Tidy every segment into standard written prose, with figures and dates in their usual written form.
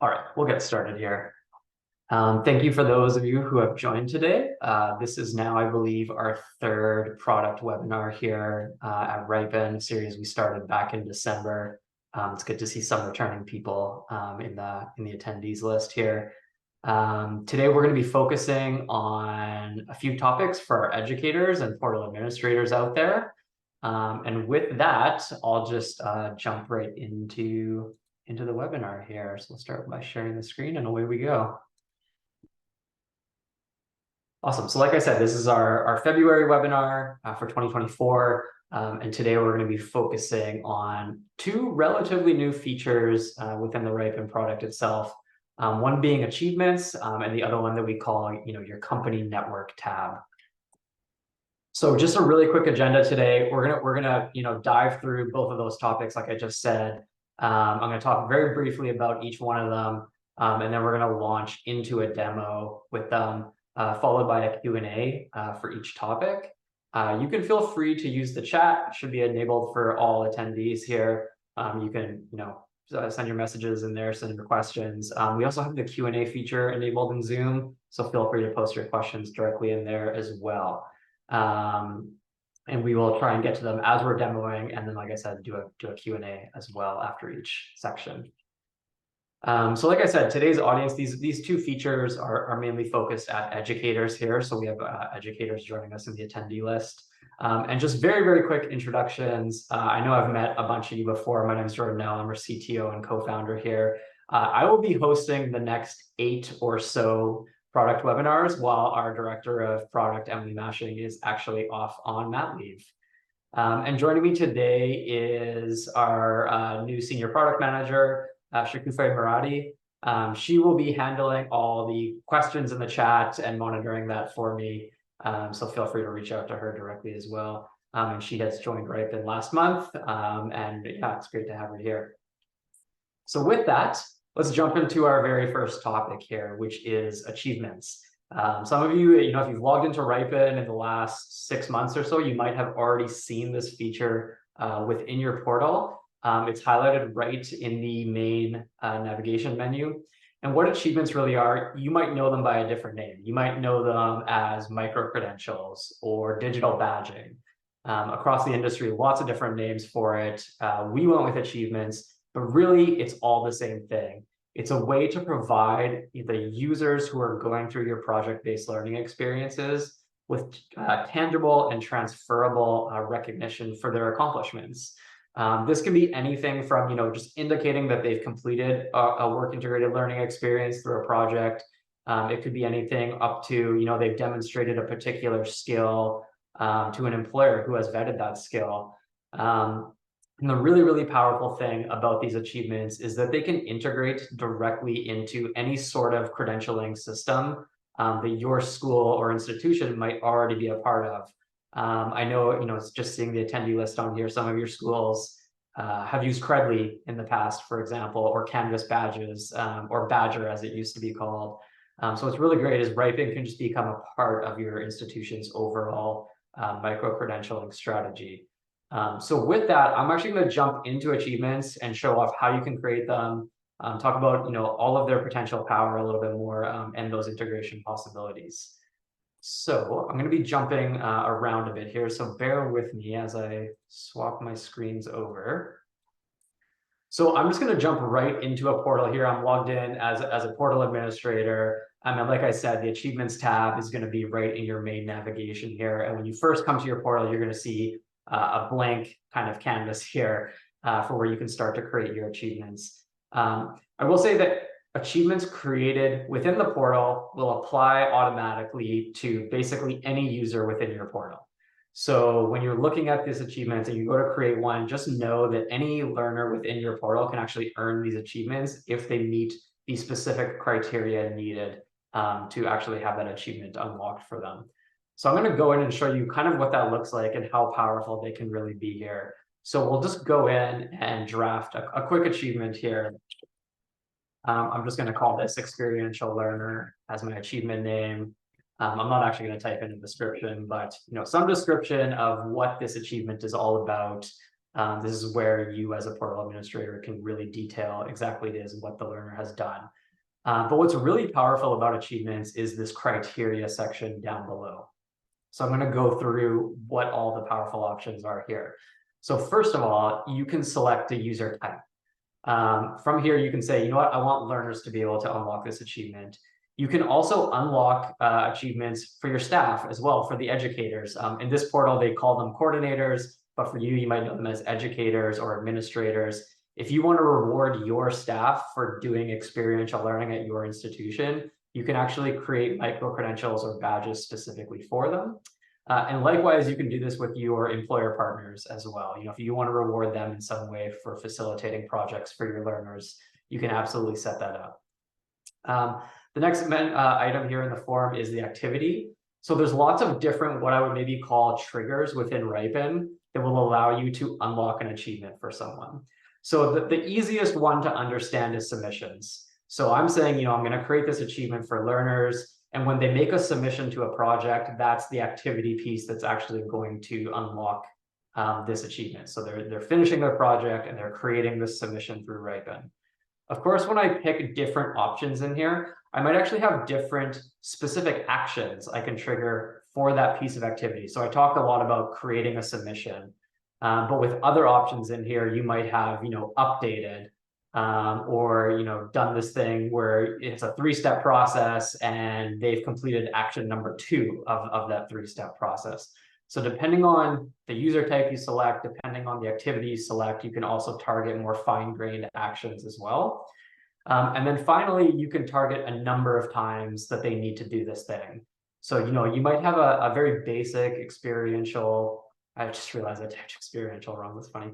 All right, we'll get started here. Thank you for those of you who have joined today. This is now, I believe, our third product webinar here at Riipen, series we started back in December. It's good to see some returning people in the attendees list here. Today, we're going to be focusing on a few topics for our educators and portal administrators out there. And with that, I'll just jump right into the webinar here. So we'll start by sharing the screen and away we go. Awesome. So like I said, this is our February webinar for 2024. And today we're going to be focusing on two relatively new features within the Riipen product itself. One being achievements, and the other one that we call, your company network tab. So just a really quick agenda today. We're gonna dive through both of those topics, like I just said. I'm going to talk very briefly about each one of them, and then we're going to launch into a demo with them, followed by a Q&A for each topic. You can feel free to use the chat. It should be enabled for all attendees here. You can send your messages in there, send your questions. We also have the Q&A feature enabled in Zoom, so feel free to post your questions directly in there as well. And we will try and get to them as we're demoing, and then, like I said, do a Q&A as well after each section. So like I said, today's audience, these two features are mainly focused at educators here. So we have educators joining us in the attendee list. And just very, very quick introductions. I know I've met a bunch of you before. My name is Jordan Nell. I'm our CTO and co-founder here. I will be hosting the next 8 or so product webinars while our director of product, Emily Mashing, is actually off on mat leave. And joining me today is our new senior product manager, Shakufe Muradi. She will be handling all the questions in the chat and monitoring that for me. So feel free to reach out to her directly as well. And she has joined Riipen last month. And yeah, it's great to have her here. So with that, let's jump into our very first topic here, which is achievements. Some of you, if you've logged into Riipen in the last 6 months or so, you might have already seen this feature within your portal. It's highlighted right in the main navigation menu. And what achievements really are, you might know them by a different name. You might know them as micro-credentials or digital badging. Across the industry, lots of different names for it. We went with achievements, but really it's all the same thing. It's a way to provide the users who are going through your project-based learning experiences with tangible and transferable recognition for their accomplishments. This can be anything from, just indicating that they've completed a work-integrated learning experience through a project. It could be anything up to, they've demonstrated a particular skill to an employer who has vetted that skill. And the really, really powerful thing about these achievements is that they can integrate directly into any sort of credentialing system that your school or institution might already be a part of. I know, it's just seeing the attendee list on here, some of your schools have used Credly in the past, for example, or Canvas badges, or Badger as it used to be called. So what's really great is Riipen can just become a part of your institution's overall micro-credentialing strategy. So with that, I'm actually going to jump into achievements and show off how you can create them, talk about all of their potential power a little bit more, and those integration possibilities. So I'm going to be jumping around a bit here, so bear with me as I swap my screens over. So I'm just going to jump right into a portal here. I'm logged in as a portal administrator. And like I said, the achievements tab is going to be right in your main navigation here. And when you first come to your portal, you're going to see a blank kind of canvas here for where you can start to create your achievements. I will say that achievements created within the portal will apply automatically to basically any user within your portal. So when you're looking at these achievements and you go to create one, just know that any learner within your portal can actually earn these achievements if they meet the specific criteria needed to actually have that achievement unlocked for them. So I'm going to go in and show you kind of what that looks like and how powerful they can really be here. So we'll just go in and draft a quick achievement here. I'm just going to call this experiential learner as my achievement name. I'm not actually going to type in a description, but some description of what this achievement is all about. This is where you as a portal administrator can really detail exactly it is what the learner has done. But what's really powerful about achievements is this criteria section down below. So I'm going to go through what all the powerful options are here. So first of all, you can select a user type. From here, you can say, you know what, I want learners to be able to unlock this achievement. You can also unlock achievements for your staff as well, for the educators. In this portal, they call them coordinators, but for you, you might know them as educators or administrators. If you want to reward your staff for doing experiential learning at your institution, you can actually create micro-credentials or badges specifically for them. And likewise, you can do this with your employer partners as well. If you want to reward them in some way for facilitating projects for your learners, you can absolutely set that up. The next item here in the form is the activity. So there's lots of different, what I would maybe call triggers within Riipen that will allow you to unlock an achievement for someone. So the easiest one to understand is submissions. So I'm saying, I'm going to create this achievement for learners. And when they make a submission to a project, that's the activity piece that's actually going to unlock this achievement. So they're finishing their project and they're creating this submission through Riipen. Of course, when I pick different options in here, I might actually have different specific actions I can trigger for that piece of activity. So I talked a lot about creating a submission, but with other options in here, you might have, updated, or done this thing where it's a 3-step process and they've completed action number 2 of that 3-step process. So depending on the user type you select, depending on the activity you select, you can also target more fine-grained actions as well. And then finally, you can target a number of times that they need to do this thing. So, you might have a very basic experiential, I just realized I typed experiential wrong, that's funny.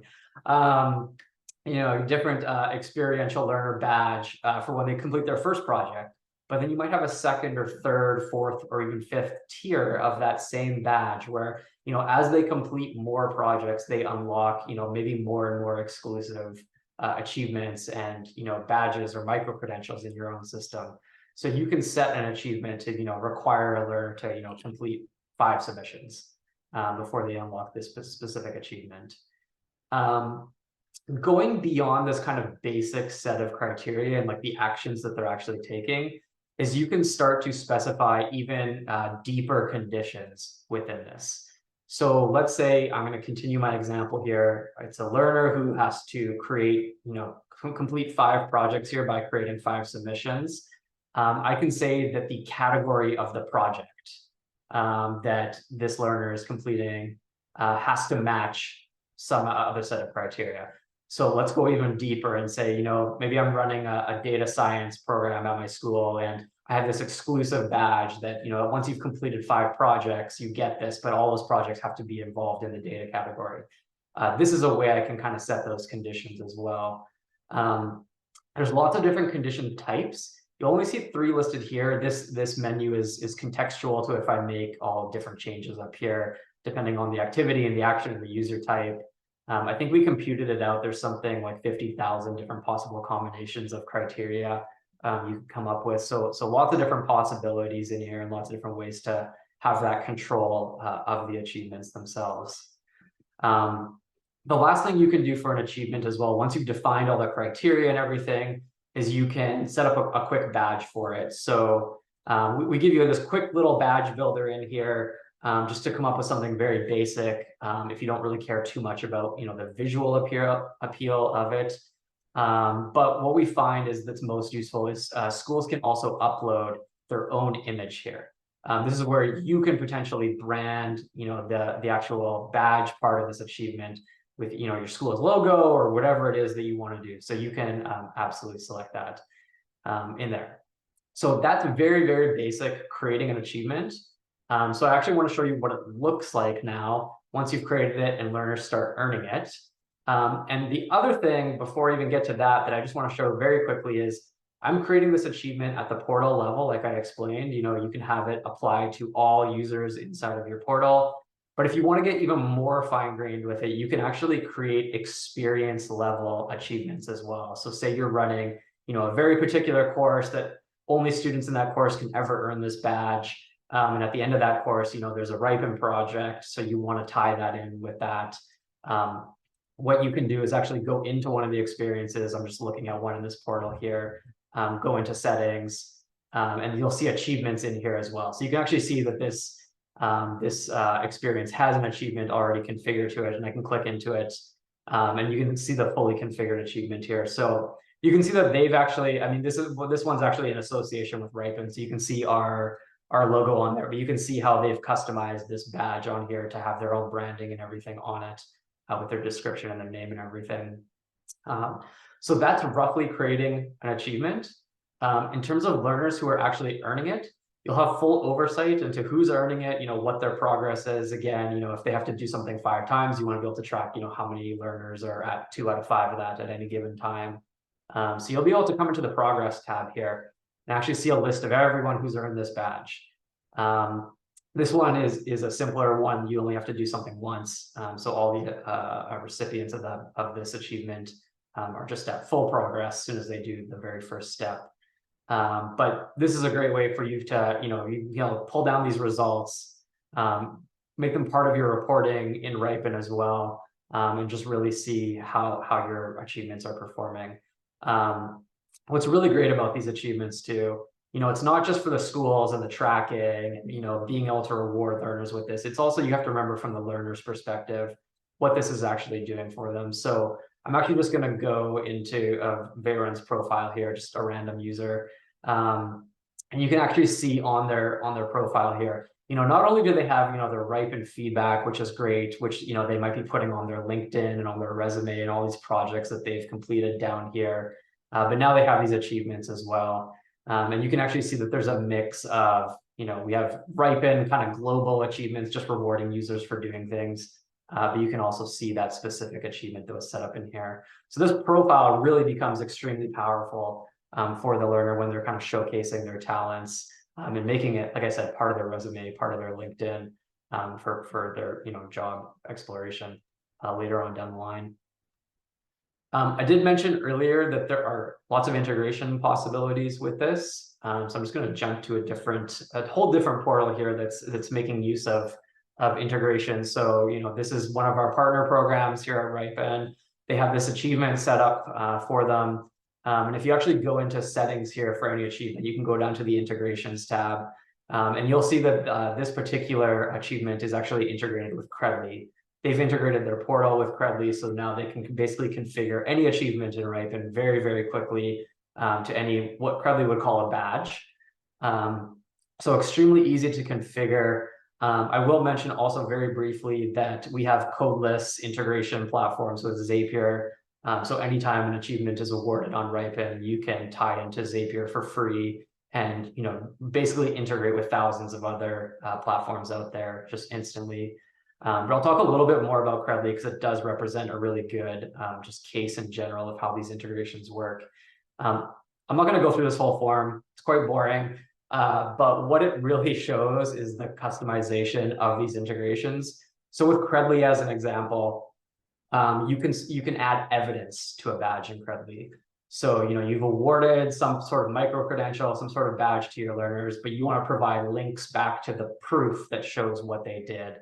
Different experiential learner badge for when they complete their first project. But then you might have a second or third, fourth, or even fifth tier of that same badge where, as they complete more projects, they unlock, maybe more and more exclusive achievements and, badges or micro-credentials in your own system. So you can set an achievement to, require a learner to, complete 5 submissions before they unlock this specific achievement. Going beyond this kind of basic set of criteria and like the actions that they're actually taking is you can start to specify even deeper conditions within this. So let's say I'm going to continue my example here. It's a learner who has to create, complete 5 projects here by creating 5 submissions. I can say that the category of the project that this learner is completing has to match some other set of criteria. So let's go even deeper and say, maybe I'm running a data science program at my school and I have this exclusive badge that, once you've completed 5 projects, you get this, but all those projects have to be involved in the data category. This is a way I can kind of set those conditions as well. There's lots of different condition types. You'll only see 3 listed here. This menu is contextual to if I make all different changes up here, depending on the activity and the action and the user type. I think we computed it out. There's something like 50,000 different possible combinations of criteria you can come up with. So lots of different possibilities in here and lots of different ways to have that control of the achievements themselves. The last thing you can do for an achievement as well, once you've defined all the criteria and everything, is you can set up a quick badge for it. So we give you this quick little badge builder in here just to come up with something very basic if you don't really care too much about the visual appeal of it. But what we find is that's most useful is schools can also upload their own image here. This is where you can potentially brand the actual badge part of this achievement with your school's logo or whatever it is that you want to do. So you can absolutely select that in there. So that's very, very basic, creating an achievement. So I actually want to show you what it looks like now once you've created it and learners start earning it. And the other thing, before I even get to that I just want to show very quickly is I'm creating this achievement at the portal level, like I explained. You can have it apply to all users inside of your portal. But if you want to get even more fine-grained with it, you can actually create experience level achievements as well. So say you're running, a very particular course that only students in that course can ever earn this badge. And at the end of that course, there's a Riipen project. So you want to tie that in with that. what you can do is actually go into one of the experiences. I'm just looking at one in this portal here, go into settings, and you'll see achievements in here as well. So you can actually see that this experience has an achievement already configured to it, and I can click into it, and you can see the fully configured achievement here. So you can see that they've actually, I mean, this one's actually in association with Riipen, so you can see our logo on there, but you can see how they've customized this badge on here to have their own branding and everything on it, with their description and their name and everything. So that's roughly creating an achievement. In terms of learners who are actually earning it, you'll have full oversight into who's earning it, what their progress is. Again, if they have to do something 5 times, you want to be able to track, how many learners are at 2 out of 5 of that at any given time. So you'll be able to come into the progress tab here and actually see a list of everyone who's earned this badge. This one is a simpler one. You only have to do something once. So all the recipients of this achievement are just at full progress as soon as they do the very first step. But this is a great way for you to, pull down these results, make them part of your reporting in Riipen as well, and just really see how your achievements are performing. What's really great about these achievements too, it's not just for the schools and the tracking, being able to reward learners with this. It's also, you have to remember from the learner's perspective, what this is actually doing for them. So I'm actually just going to go into Veyron's profile here, just a random user. And you can actually see on their profile here, not only do they have, their Riipen feedback, which is great, which, they might be putting on their LinkedIn and on their resume and all these projects that they've completed down here. But now they have these achievements as well. And you can actually see that there's a mix of, we have Riipen kind of global achievements, just rewarding users for doing things. But you can also see that specific achievement that was set up in here. So this profile really becomes extremely powerful for the learner when they're kind of showcasing their talents and making it, like I said, part of their resume, part of their LinkedIn for their job exploration later on down the line. I did mention earlier that there are lots of integration possibilities with this. So I'm just going to jump to a whole different portal here that's making use of integration. So, this is one of our partner programs here at Riipen. They have this achievement set up for them. And if you actually go into settings here for any achievement, you can go down to the integrations tab. And you'll see that this particular achievement is actually integrated with Credly. They've integrated their portal with Credly, so now they can basically configure any achievement in Riipen very, very quickly to what Credly would call a badge. So extremely easy to configure. I will mention also very briefly that we have codeless integration platforms with Zapier. So anytime an achievement is awarded on Riipen, you can tie into Zapier for free and basically integrate with thousands of other platforms out there just instantly. But I'll talk a little bit more about Credly because it does represent a really good just case in general of how these integrations work. I'm not going to go through this whole form. It's quite boring. But what it really shows is the customization of these integrations. So with Credly as an example, you can add evidence to a badge in Credly. So you've awarded some sort of micro-credential, some sort of badge to your learners, but you want to provide links back to the proof that shows what they did.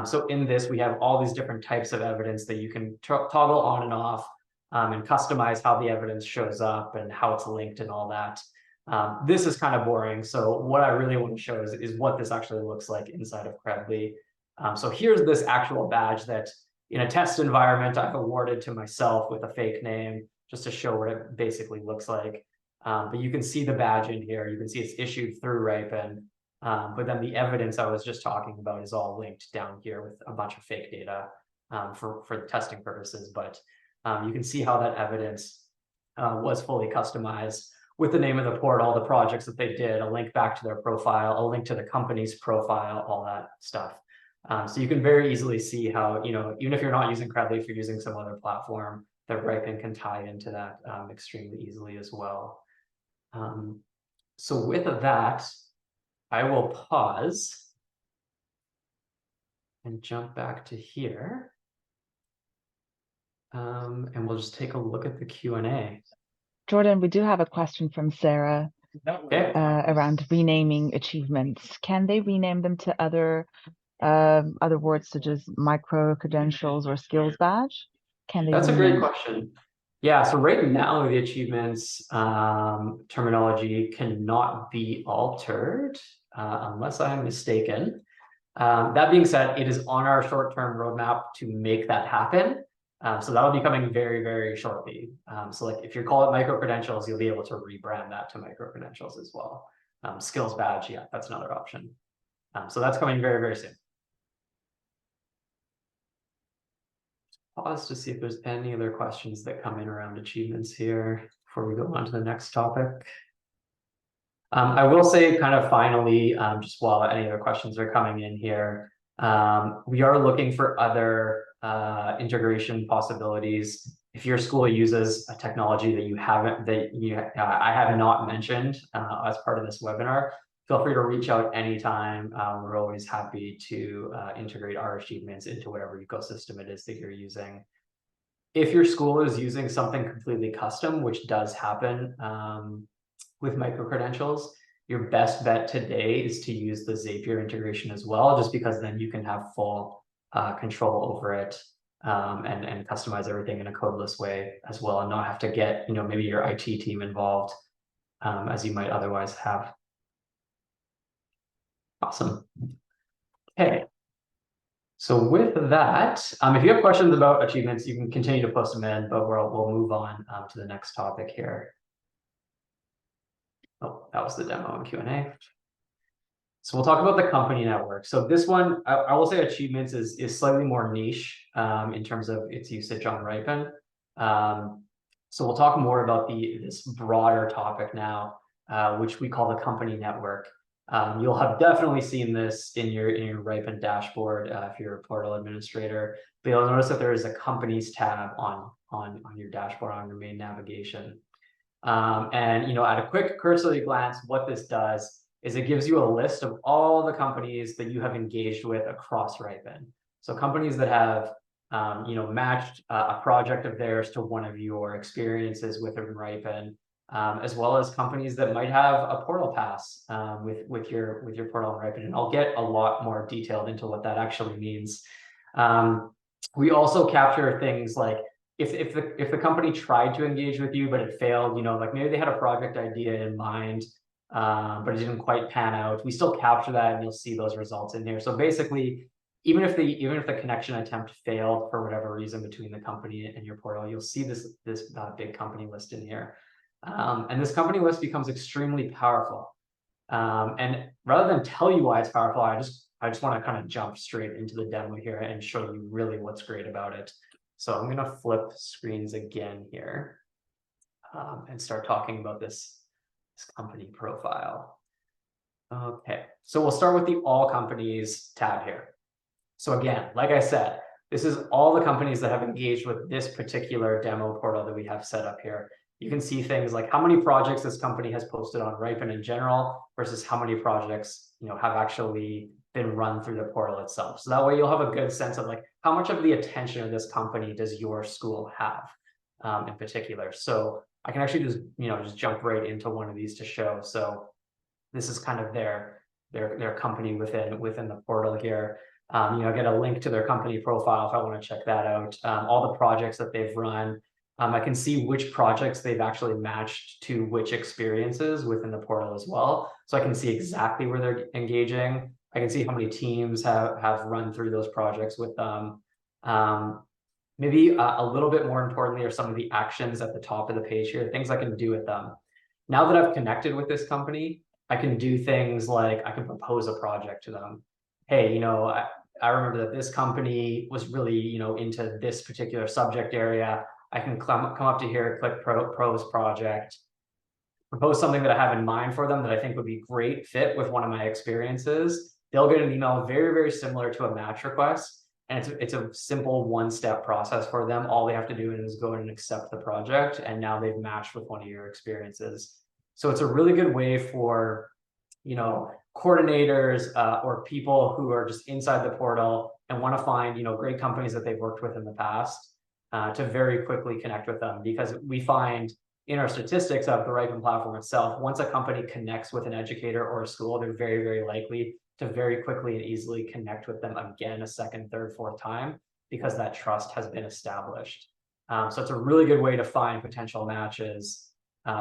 So in this, we have all these different types of evidence that you can toggle on and off and customize how the evidence shows up and how it's linked and all that. This is kind of boring. So what I really want to show is what this actually looks like inside of Credly. So here's this actual badge that in a test environment, I've awarded to myself with a fake name just to show what it basically looks like. But you can see the badge in here. You can see it's issued through Riipen. But then the evidence I was just talking about is all linked down here with a bunch of fake data for the testing purposes. But you can see how that evidence was fully customized with the name of the portal, the projects that they did, a link back to their profile, a link to the company's profile, all that stuff. So you can very easily see how, even if you're not using Credly, if you're using some other platform, that Riipen can tie into that extremely easily as well. So with that, I will pause and jump back to here. And we'll just take a look at the Q&A. Jordan, we do have a question from Sarah around renaming achievements. Can they rename them to other words such as micro-credentials or skills badge? Can they That's a great rename? question. Yeah, so right now the achievements terminology cannot be altered unless I'm mistaken. That being said, it is on our short-term roadmap to make that happen. So that'll be coming very, very shortly. So like if you call it micro-credentials, you'll be able to rebrand that to micro-credentials as well. Skills badge, yeah, that's another option. So that's coming very, very soon. Pause to see if there's any other questions that come in around achievements here before we go on to the next topic. I will say kind of finally, just while any other questions are coming in here, we are looking for other integration possibilities. If your school uses a technology that I have not mentioned as part of this webinar, feel free to reach out anytime. We're always happy to integrate our achievements into whatever ecosystem it is that you're using. If your school is using something completely custom, which does happen with micro-credentials, your best bet today is to use the Zapier integration as well, just because then you can have full control over it and customize everything in a codeless way as well, and not have to get maybe your IT team involved as you might otherwise have. Awesome. Okay. So with that, if you have questions about achievements, you can continue to post them in, but we'll move on to the next topic here. Oh, that was the demo and Q&A. So we'll talk about the company network. So this one, I will say achievements is slightly more niche in terms of its usage on Riipen. So we'll talk more about this broader topic now, which we call the company network. You'll have definitely seen this in your Riipen dashboard if you're a portal administrator, but you'll notice that there is a companies tab on your dashboard on your main navigation. And at a quick cursory glance, what this does is it gives you a list of all the companies that you have engaged with across Riipen. So companies that have matched a project of theirs to one of your experiences within Riipen, as well as companies that might have a portal pass with your portal on Riipen. And I'll get a lot more detailed into what that actually means. We also capture things like if the company tried to engage with you but it failed, like maybe they had a project idea in mind, but it didn't quite pan out. We still capture that, and you'll see those results in here. So basically, even if the connection attempt failed for whatever reason between the company and your portal, you'll see this big company list in here. And this company list becomes extremely powerful. And rather than tell you why it's powerful, I just want to kind of jump straight into the demo here and show you really what's great about it. So I'm going to flip screens again here and start talking about this company profile. Okay, so we'll start with the All Companies tab here. So again, like I said, this is all the companies that have engaged with this particular demo portal that we have set up here. You can see things like how many projects this company has posted on Riipen in general versus how many projects have actually been run through the portal itself. So that way you'll have a good sense of like how much of the attention of this company does your school have in particular. So I can actually just jump right into one of these to show. So this is kind of their company within the portal here. I get a link to their company profile if I want to check that out. All the projects that they've run. I can see which projects they've actually matched to which experiences within the portal as well. So I can see exactly where they're engaging. I can see how many teams have run through those projects with them. Maybe a little bit more importantly are some of the actions at the top of the page here, things I can do with them. Now that I've connected with this company, I can do things like I can propose a project to them. Hey, I remember that this company was really, into this particular subject area. I can come up to here, click propose project, propose something that I have in mind for them that I think would be great fit with one of my experiences. They'll get an email very, very similar to a match request. And it's a simple one-step process for them. All they have to do is go and accept the project. And now they've matched with one of your experiences. So it's a really good way for, coordinators or people who are just inside the portal and want to find, great companies that they've worked with in the past to very quickly connect with them. Because we find in our statistics of the Riipen platform itself, once a company connects with an educator or a school, they're very, very likely to very quickly and easily connect with them again a second, third, fourth time, because that trust has been established. So it's a really good way to find potential matches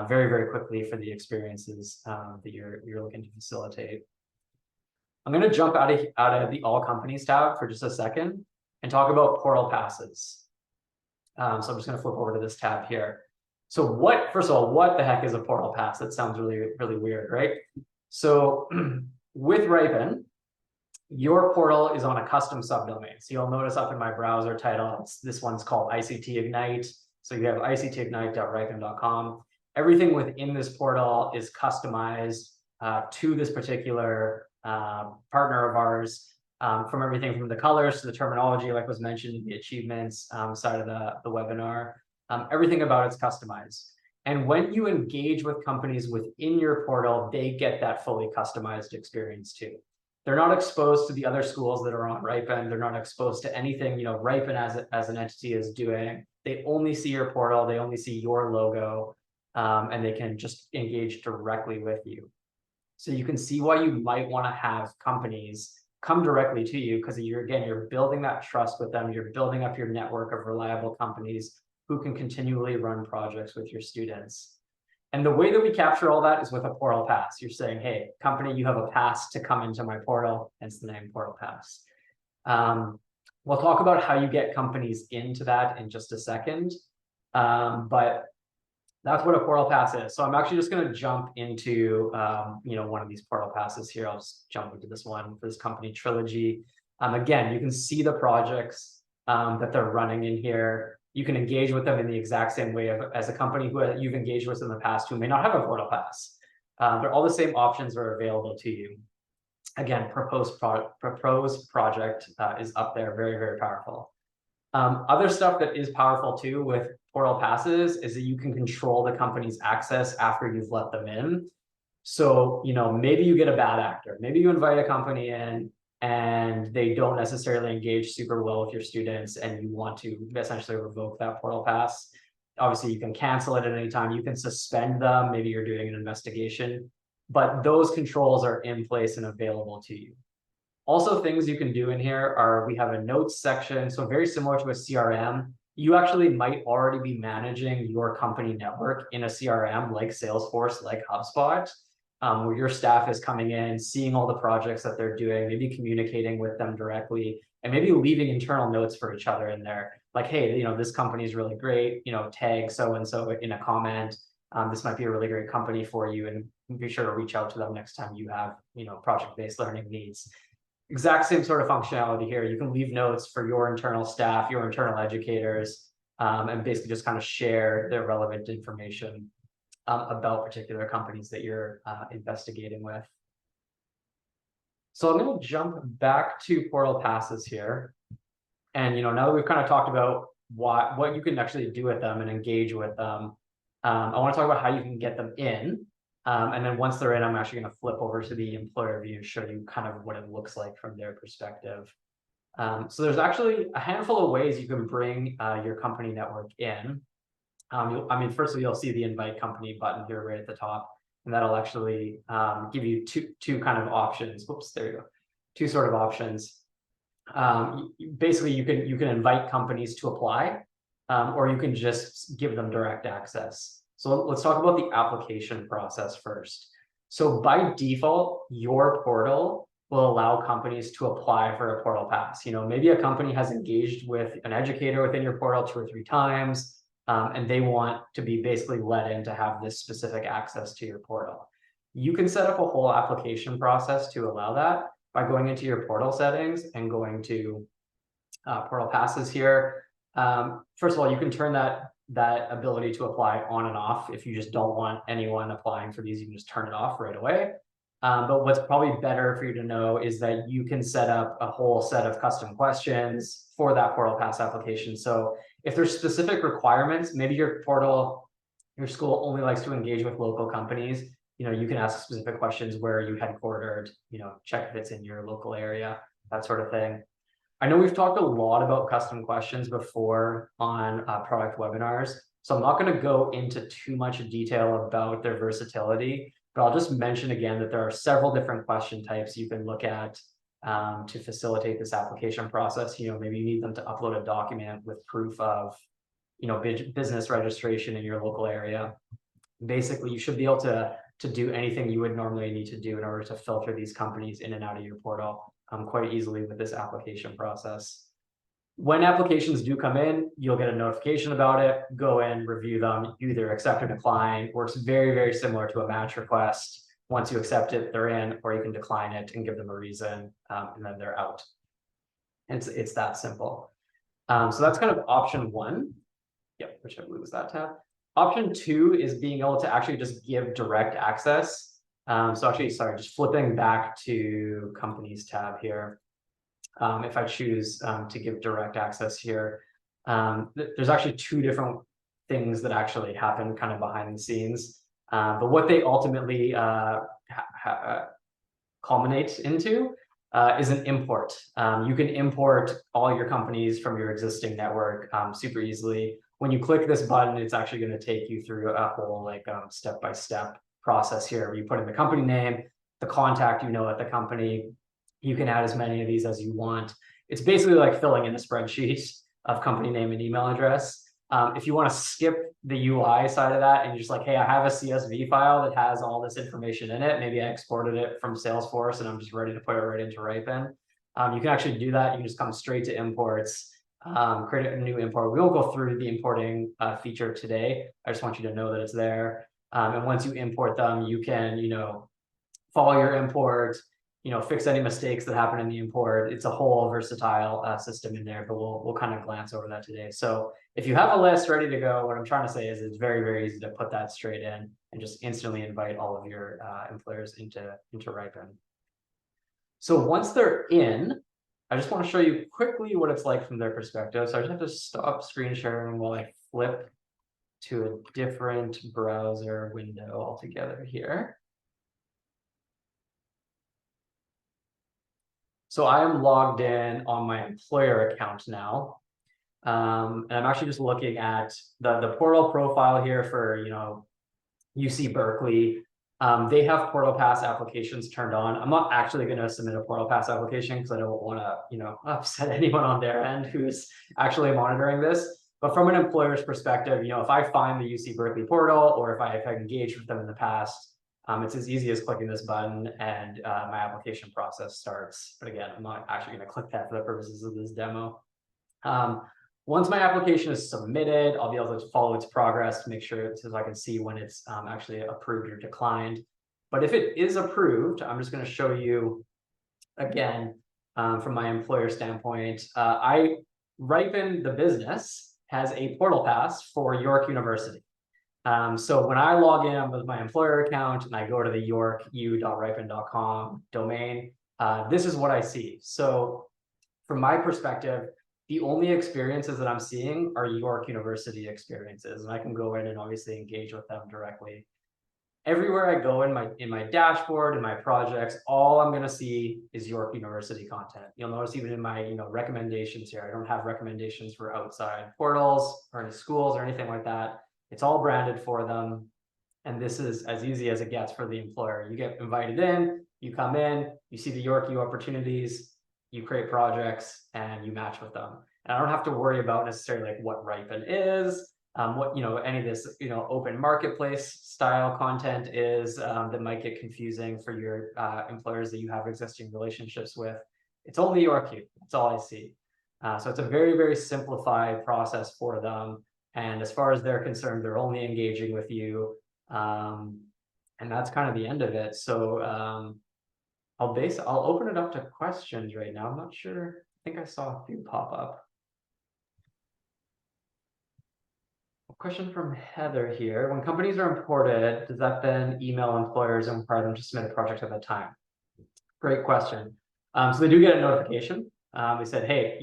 very, very quickly for the experiences that you're looking to facilitate. I'm going to jump out of the All Companies tab for just a second and talk about portal passes. So I'm just going to flip over to this tab here. So first of all, what the heck is a portal pass? That sounds really, really weird, right? So with Riipen, your portal is on a custom subdomain. So you'll notice up in my browser title, this one's called ICT Ignite. So you have ictignite.riipen.com. Everything within this portal is customized to this particular partner of ours, from everything from the colors to the terminology, like was mentioned, the achievements side of the webinar. Everything about it's customized. And when you engage with companies within your portal, they get that fully customized experience too. They're not exposed to the other schools that are on Riipen. They're not exposed to anything, Riipen as an entity is doing. They only see your portal. They only see your logo, and they can just engage directly with you. So you can see why you might want to have companies come directly to you, because you're building that trust with them. You're building up your network of reliable companies who can continually run projects with your students. And the way that we capture all that is with a portal pass. You're saying, hey, company, you have a pass to come into my portal, hence the name Portal Pass. We'll talk about how you get companies into that in just a second. But that's what a portal pass is. So I'm actually just going to jump into one of these portal passes here. I'll just jump into this one for this company Trilogy. Again, you can see the projects that they're running in here. You can engage with them in the exact same way as a company who you've engaged with in the past who may not have a portal pass. But all the same options are available to you. Again, proposed project is up there, very, very powerful. Other stuff that is powerful too with portal passes is that you can control the company's access after you've let them in. So, maybe you get a bad actor. Maybe you invite a company in and they don't necessarily engage super well with your students, and you want to essentially revoke that portal pass. Obviously, you can cancel it at any time. You can suspend them. Maybe you're doing an investigation, but those controls are in place and available to you. Also, things you can do in here are, we have a notes section. So very similar to a CRM, you actually might already be managing your company network in a CRM like Salesforce, like HubSpot, where your staff is coming in, seeing all the projects that they're doing, maybe communicating with them directly, and maybe leaving internal notes for each other in there. Like, hey, this company is really great, tag so-and-so in a comment. This might be a really great company for you, and be sure to reach out to them next time you have, project-based learning needs. Exact same sort of functionality here. You can leave notes for your internal staff, your internal educators, and basically just kind of share their relevant information about particular companies that you're investigating with. So I'm going to jump back to portal passes here. And now that we've kind of talked about what you can actually do with them and engage with them, I want to talk about how you can get them in. And then once they're in, I'm actually going to flip over to the employer view and show you kind of what it looks like from their perspective. So there's actually a handful of ways you can bring your company network in. Firstly, you'll see the invite company button here right at the top, and that'll actually give you two kind of options. Whoops, there you go. Two sort of options. Basically, you can invite companies to apply, or you can just give them direct access. So let's talk about the application process first. So by default, your portal will allow companies to apply for a portal pass. Maybe a company has engaged with an educator within your portal 2 or 3 times, and they want to be basically let in to have this specific access to your portal. You can set up a whole application process to allow that by going into your portal settings and going to portal passes here. First of all, you can turn that ability to apply on and off. If you just don't want anyone applying for these, you can just turn it off right away. But what's probably better for you to know is that you can set up a whole set of custom questions for that portal pass application. So if there's specific requirements, maybe your school only likes to engage with local companies, you can ask specific questions. Where are you headquartered? Check if it's in your local area, that sort of thing. I know we've talked a lot about custom questions before on product webinars, so I'm not going to go into too much detail about their versatility, but I'll just mention again that there are several different question types you can look at to facilitate this application process. Maybe you need them to upload a document with proof of business registration in your local area. Basically, you should be able to do anything you would normally need to do in order to filter these companies in and out of your portal quite easily with this application process. When applications do come in, you'll get a notification about it, go in, review them, you either accept or decline. Works very, very similar to a match request. Once you accept it, they're in, or you can decline it and give them a reason, and then they're out. It's that simple. So that's kind of option one. Yep, which I believe was that tab. Option two is being able to actually just give direct access. So actually, sorry, just flipping back to companies tab here. If I choose to give direct access here, there's actually two different things that actually happen kind of behind the scenes. But what they ultimately culminate into is an import. You can import all your companies from your existing network super easily. When you click this button, it's actually going to take you through a whole step-by-step process here. You put in the company name, the contact at the company. You can add as many of these as you want. It's basically like filling in a spreadsheet of company name and email address. If you want to skip the UI side of that and you're just like, hey, I have a CSV file that has all this information in it. Maybe I exported it from Salesforce and I'm just ready to put it right into Riipen. You can actually do that. You can just come straight to imports, create a new import. We won't go through the importing feature today. I just want you to know that it's there. And once you import them, you can, follow your import, fix any mistakes that happen in the import. It's a whole versatile system in there, but we'll kind of glance over that today. So if you have a list ready to go, what I'm trying to say is it's very, very easy to put that straight in and just instantly invite all of your employers into Riipen. So once they're in, I just want to show you quickly what it's like from their perspective. So I just have to stop screen sharing while I flip to a different browser window altogether here. So I am logged in on my employer account now. And I'm actually just looking at the portal profile here for, UC Berkeley. They have Portal Pass applications turned on. I'm not actually going to submit a Portal Pass application because I don't want to, upset anyone on their end who's actually monitoring this. But from an employer's perspective, if I find the UC Berkeley portal or if I engaged with them in the past, it's as easy as clicking this button and my application process starts. But again, I'm not actually going to click that for the purposes of this demo. Once my application is submitted, I'll be able to follow its progress to make sure so I can see when it's actually approved or declined. But if it is approved, I'm just going to show you again from my employer standpoint. Riipen, the business, has a portal pass for York University. So when I log in with my employer account and I go to the yorku.riipen.com domain, this is what I see. So from my perspective, the only experiences that I'm seeing are York University experiences, and I can go in and obviously engage with them directly. Everywhere I go in my dashboard, in my projects, all I'm going to see is York University content. You'll notice even in my recommendations here, I don't have recommendations for outside portals or any schools or anything like that. It's all branded for them. And this is as easy as it gets for the employer. You get invited in, you come in, you see the York U opportunities, you create projects, and you match with them. And I don't have to worry about necessarily like what Riipen is, what any of this open marketplace style content is that might get confusing for your employers that you have existing relationships with. It's only York U. That's all I see. So it's a very, very simplified process for them. And as far as they're concerned, they're only engaging with you. And that's kind of the end of it. So I'll open it up to questions right now. I'm not sure. I think I saw a few pop up. A question from Heather here. When companies are imported, does that then email employers and require them to submit a project at that time? Great question. So they do get a notification. They said, hey,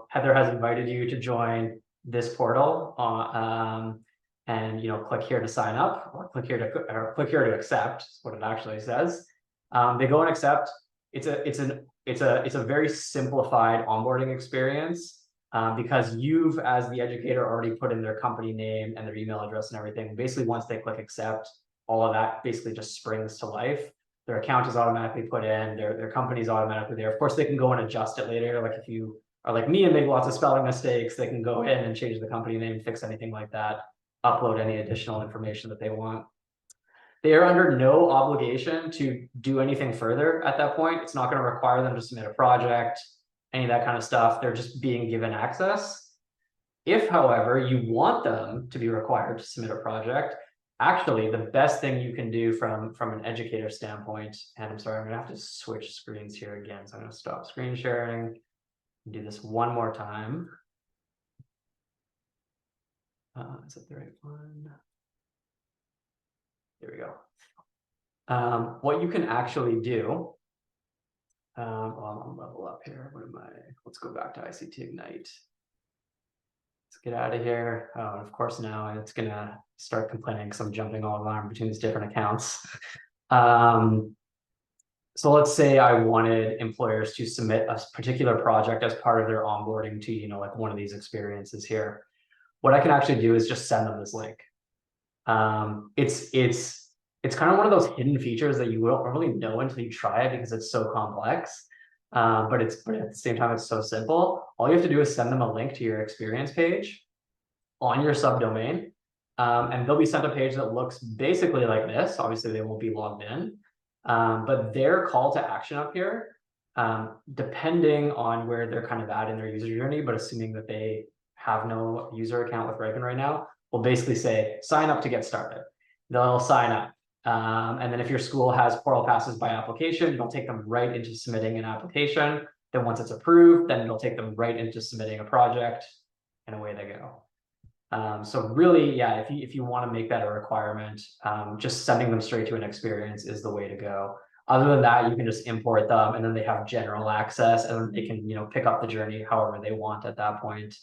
Heather has invited you to join this portal, and click here to sign up, or click here to accept. Is what it actually says. They go and accept. It's a very simplified onboarding experience because you've, as the educator, already put in their company name and their email address and everything. Basically, once they click accept, all of that basically just springs to life. Their account is automatically put in. Their company is automatically there. Of course, they can go and adjust it later. Like if you are like me and make lots of spelling mistakes, they can go in and change the company name, fix anything like that, upload any additional information that they want. They are under no obligation to do anything further at that point. It's not going to require them to submit a project, any of that kind of stuff. They're just being given access. If, however, you want them to be required to submit a project, actually, the best thing you can do from an educator standpoint, and I'm sorry, I'm going to have to switch screens here again. So I'm going to stop screen sharing and do this one more time. Is that the right one? There we go. What you can actually do, well, I'm level up here. What am I? Let's go back to ICT Ignite. Let's get out of here. Oh, and of course now it's gonna start complaining because I'm jumping all around between these different accounts. So let's say I wanted employers to submit a particular project as part of their onboarding to, you know, like one of these experiences here. What I can actually do is just send them this link. It's kind of one of those hidden features that you don't really know until you try it because it's so complex. But at the same time, it's so simple. All you have to do is send them a link to your experience page on your subdomain. And they'll be sent a page that looks basically like this. Obviously, they won't be logged in. But their call to action up here, depending on where they're kind of at in their user journey, but assuming that they have no user account with Riipen right now, will basically say, sign up to get started. They'll sign up. And then if your school has portal passes by application, it'll take them right into submitting an application. Then once it's approved, then it'll take them right into submitting a project, and away they go. So really, yeah, if you want to make that a requirement, just sending them straight to an experience is the way to go. Other than that, you can just import them, and then they have general access, and they can, you know, pick up the journey however they want at that point.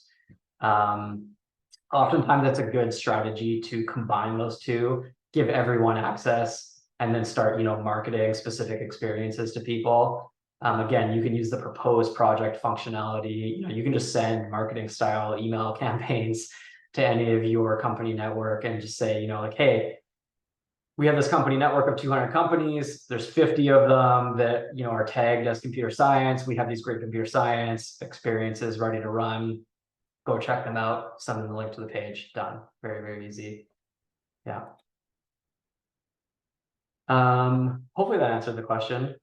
Oftentimes, that's a good strategy to combine those two, give everyone access, and then start, you know, marketing specific experiences to people. Again, you can use the proposed project functionality. You know, you can just send marketing style email campaigns to any of your company network and just say, you know, like, hey, we have this company network of 200 companies. There's 50 of them that, you know, are tagged as computer science. We have these great computer science experiences ready to run. Go check them out. Send them the link to the page. Done. Very, very easy. Yeah. Hopefully that answered the question.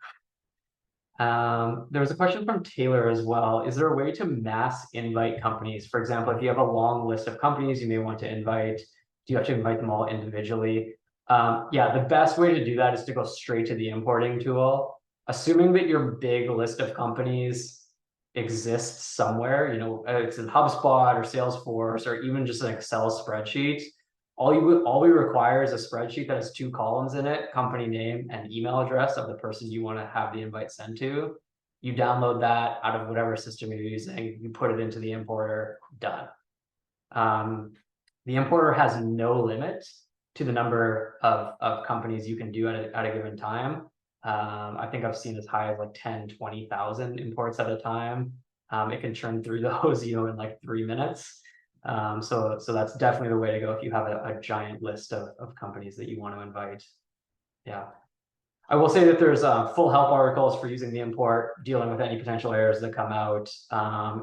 There was a question from Taylor as well. Is there a way to mass invite companies? For example, if you have a long list of companies you may want to invite, do you have to invite them all individually? Yeah, the best way to do that is to go straight to the importing tool. Assuming that your big list of companies exists somewhere, you know, it's in HubSpot or Salesforce or even just an Excel spreadsheet. All we require is a spreadsheet that has 2 columns in it, company name and email address of the person you want to have the invite sent to. You download that out of whatever system you're using, you put it into the importer, done. The importer has no limit to the number of companies you can do at a given time. I think I've seen as high as like 10, 20,000 imports at a time. It can churn through those, you know, in like 3 minutes. So that's definitely the way to go if you have a giant list of companies that you want to invite. Yeah. I will say that there's full help articles for using the import, dealing with any potential errors that come out,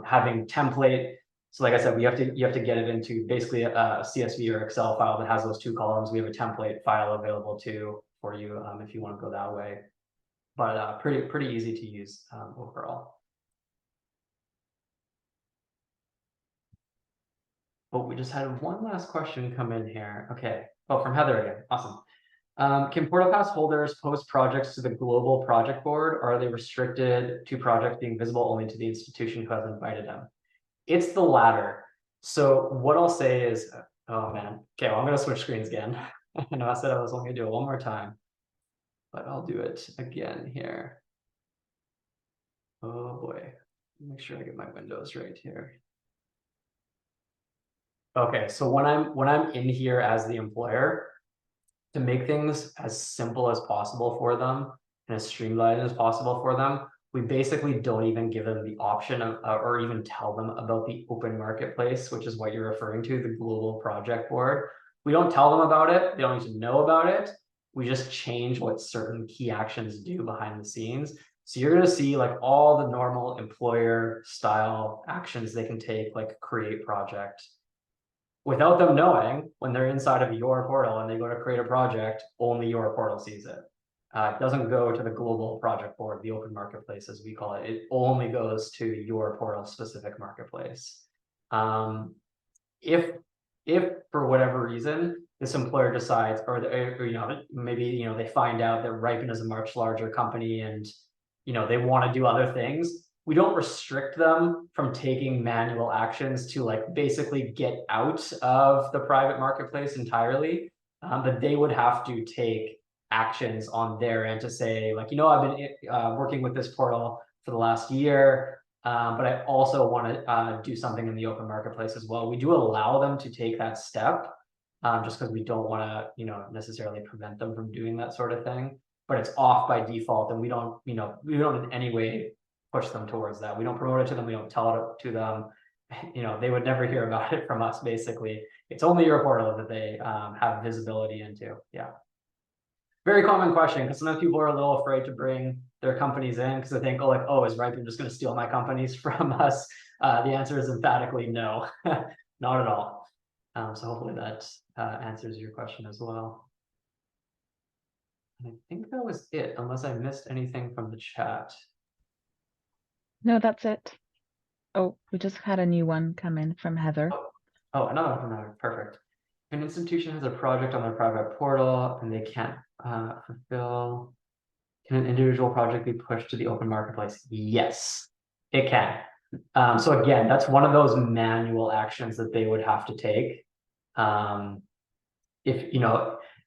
having template. So like I said, you have to get it into basically a CSV or Excel file that has those 2 columns. We have a template file available too for you if you want to go that way. But pretty easy to use overall. Oh, we just had one last question come in here. Okay. Oh, from Heather again. Awesome. Can Portal Pass holders post projects to the global project board, or are they restricted to projects being visible only to the institution who has invited them? It's the latter. So what I'll say is, oh man. Okay, well, I'm going to switch screens again. I know I said I was only going to do it one more time, but I'll do it again here. Oh boy. Make sure I get my windows right here. Okay, so when I'm in here as the employer, to make things as simple as possible for them and as streamlined as possible for them, we basically don't even give them the option of, or even tell them about the open marketplace, which is what you're referring to, the global project board. We don't tell them about it. They don't need to know about it. We just change what certain key actions do behind the scenes. So you're going to see like all the normal employer style actions they can take, like create project. Without them knowing, when they're inside of your portal and they go to create a project, only your portal sees it. It doesn't go to the global project board, the open marketplace, as we call it. It only goes to your portal specific marketplace. If for whatever reason this employer decides, or maybe they find out that Riipen is a much larger company and they want to do other things, we don't restrict them from taking manual actions to like basically get out of the private marketplace entirely, but they would have to take actions on their end to say like, I've been working with this portal for the last year, but I also want to do something in the open marketplace as well. We do allow them to take that step, just because we don't want to, necessarily prevent them from doing that sort of thing. But it's off by default, and we don't in any way push them towards that. We don't promote it to them. We don't tell it to them. They would never hear about it from us. Basically, it's only your portal that they have visibility into. Yeah. Very common question, because sometimes people are a little afraid to bring their companies in because they think, oh, is Riipen just going to steal my companies from us? The answer is emphatically no, not at all. So hopefully that answers your question as well. And I think that was it, unless I missed anything from the chat. No, that's it. Oh, we just had a new one come in from Heather. Oh, another one from Heather. Perfect. An institution has a project on their private portal and they can't fulfill. Can an individual project be pushed to the open marketplace? Yes, it can. So again, that's one of those manual actions that they would have to take.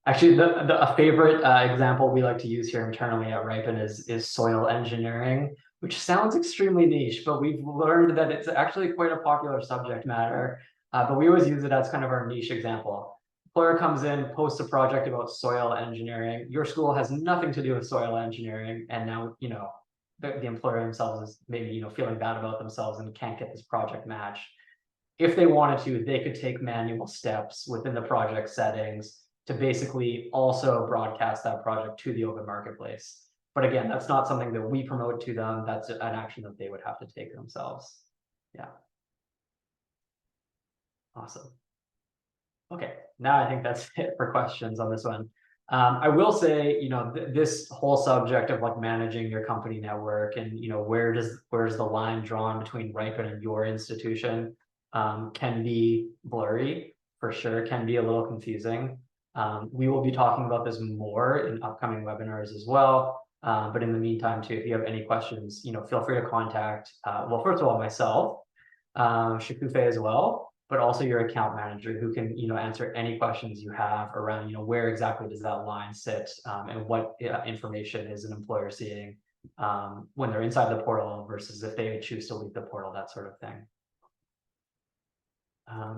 Actually, a favorite example we like to use here internally at Riipen is soil engineering, which sounds extremely niche, but we've learned that it's actually quite a popular subject matter. But we always use it as kind of our niche example. Employer comes in, posts a project about soil engineering. Your school has nothing to do with soil engineering, and now the employer themselves is maybe feeling bad about themselves and can't get this project matched. If they wanted to, they could take manual steps within the project settings to basically also broadcast that project to the open marketplace. But again, that's not something that we promote to them. That's an action that they would have to take themselves. Yeah. Awesome. Okay, now I think that's it for questions on this one. I will say, this whole subject of like managing your company network and where's the line drawn between Riipen and your institution can be blurry for sure, can be a little confusing. We will be talking about this more in upcoming webinars as well. But in the meantime, too, if you have any questions, feel free to contact, well, first of all, myself, Shikufe as well, but also your account manager who can, answer any questions you have around, where exactly does that line sit, and what information is an employer seeing when they're inside the portal versus if they choose to leave the portal, that sort of thing.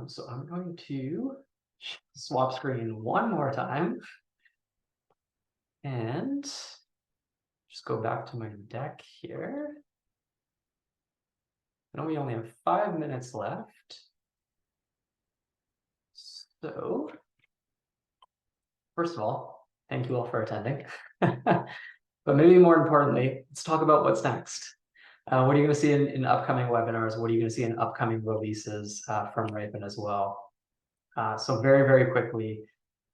So I'm going to swap screen one more time and just go back to my deck here. I know we only have 5 minutes left. So, first of all, thank you all for attending. But maybe more importantly, let's talk about what's next. What are you going to see in upcoming webinars? What are you going to see in upcoming releases from Riipen as well? So very, very quickly,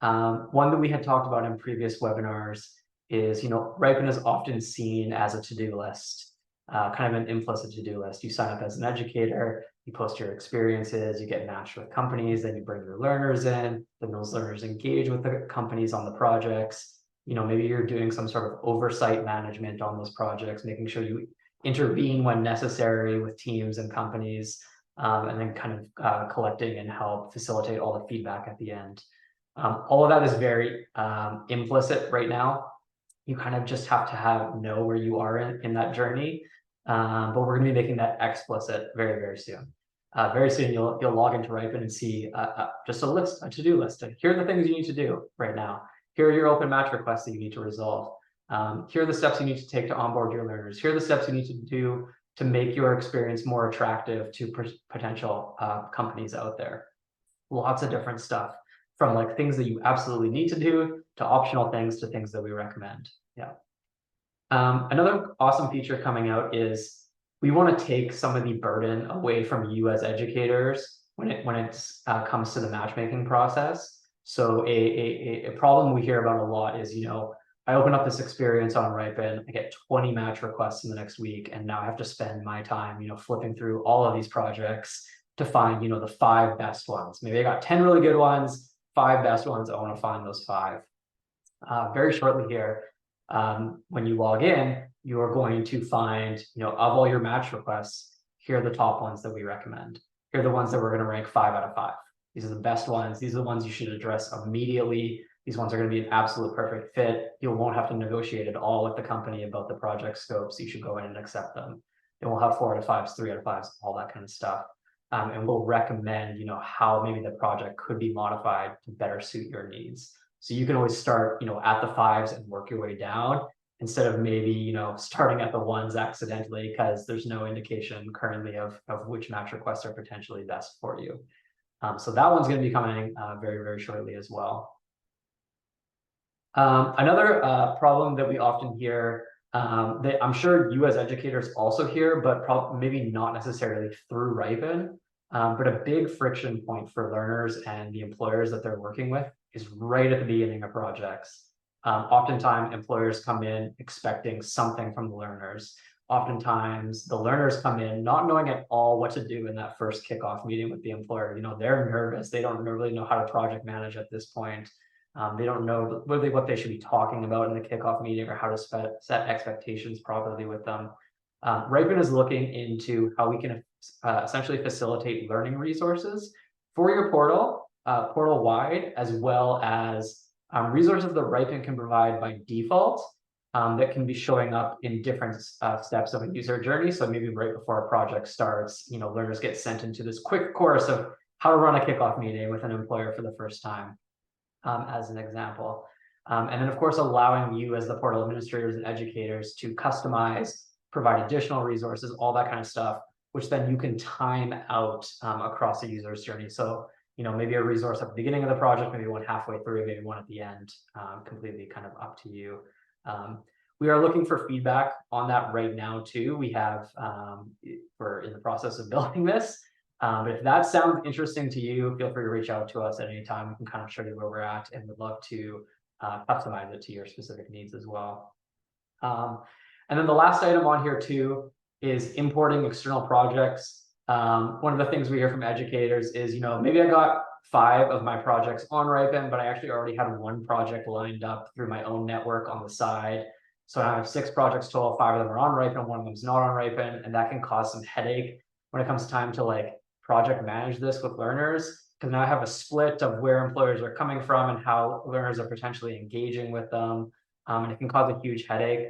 one that we had talked about in previous webinars is, Riipen is often seen as a to-do list, kind of an implicit to-do list. You sign up as an educator, you post your experiences, you get matched with companies, then you bring your learners in, then those learners engage with the companies on the projects. Maybe you're doing some sort of oversight management on those projects, making sure you intervene when necessary with teams and companies, and then kind of collecting and help facilitate all the feedback at the end. All of that is very implicit right now. You kind of just have to know where you are in that journey. But we're going to be making that explicit very, very soon. Very soon, you'll log into Riipen and see just a to-do list. Here are the things you need to do right now. Here are your open match requests that you need to resolve. Here are the steps you need to take to onboard your learners. Here are the steps you need to do to make your experience more attractive to potential companies out there. Lots of different stuff, from like things that you absolutely need to do to optional things to things that we recommend. Yeah. Another awesome feature coming out is we want to take some of the burden away from you as educators when it comes to the matchmaking process. So a problem we hear about a lot is, I open up this experience on Riipen, I get 20 match requests in the next week, and now I have to spend my time, flipping through all of these projects to find, the 5 best ones. Maybe I got 10 really good ones, 5 best ones, I want to find those 5. Very shortly here, when you log in, you are going to find, of all your match requests, here are the top ones that we recommend. Here are the ones that we're going to rank 5 out of 5. These are the best ones. These are the ones you should address immediately. These ones are going to be an absolute perfect fit. You won't have to negotiate at all with the company about the project scopes. You should go in and accept them. And we'll have 4 out of 5s, 3 out of 5s, all that kind of stuff. And we'll recommend, how maybe the project could be modified to better suit your needs. So you can always start, at the 5s and work your way down, instead of maybe, starting at the 1s accidentally, because there's no indication currently of which match requests are potentially best for you. So that one's going to be coming very, very shortly as well. Another problem that we often hear, that I'm sure you as educators also hear, but maybe not necessarily through Riipen, but a big friction point for learners and the employers that they're working with is right at the beginning of projects. Oftentimes, employers come in expecting something from the learners. Oftentimes, the learners come in not knowing at all what to do in that first kickoff meeting with the employer. They're nervous. They don't really know how to project manage at this point. They don't know really what they should be talking about in the kickoff meeting or how to set expectations properly with them. Riipen is looking into how we can essentially facilitate learning resources for your portal, portal-wide, as well as resources that Riipen can provide by default that can be showing up in different steps of a user journey. So maybe right before a project starts, learners get sent into this quick course of how to run a kickoff meeting with an employer for the first time, as an example. And then, of course, allowing you as the portal administrators and educators to customize, provide additional resources, all that kind of stuff, which then you can time out across the user's journey. So, maybe a resource at the beginning of the project, maybe one halfway through, maybe one at the end, completely kind of up to you. We are looking for feedback on that right now too. We have, we're in the process of building this. But if that sounds interesting to you, feel free to reach out to us at any time. We can kind of show you where we're at, and we'd love to customize it to your specific needs as well. And then the last item on here too is importing external projects. One of the things we hear from educators is, maybe I got 5 of my projects on Riipen, but I actually already had 1 project lined up through my own network on the side. So I have 6 projects total, 5 of them are on Riipen, 1 of them is not on Riipen, and that can cause some headache when it comes time to project manage this with learners, because now I have a split of where employers are coming from and how learners are potentially engaging with them, and it can cause a huge headache.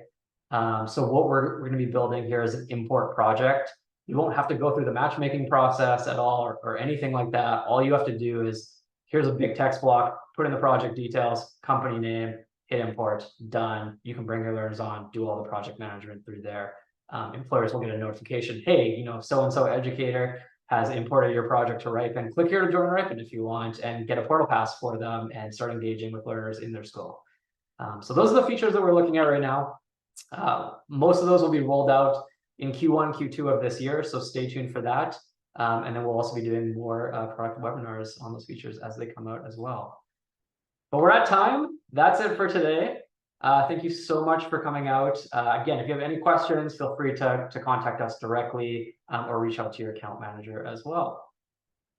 So what we're going to be building here is an import project. You won't have to go through the matchmaking process at all or anything like that. All you have to do is, here's a big text block, put in the project details, company name, hit import, done. You can bring your learners on, do all the project management through there. Employers will get a notification, hey, so-and-so educator has imported your project to Riipen. Click here to join Riipen if you want, and get a portal pass for them and start engaging with learners in their school. So those are the features that we're looking at right now. Most of those will be rolled out in Q1, Q2 of this year, so stay tuned for that. And then we'll also be doing more product webinars on those features as they come out as well. But we're at time. That's it for today. Thank you so much for coming out. Again, if you have any questions, feel free to contact us directly or reach out to your account manager as well.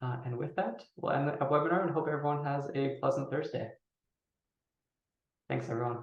And with that, we'll end the webinar and hope everyone has a pleasant Thursday. Thanks, everyone.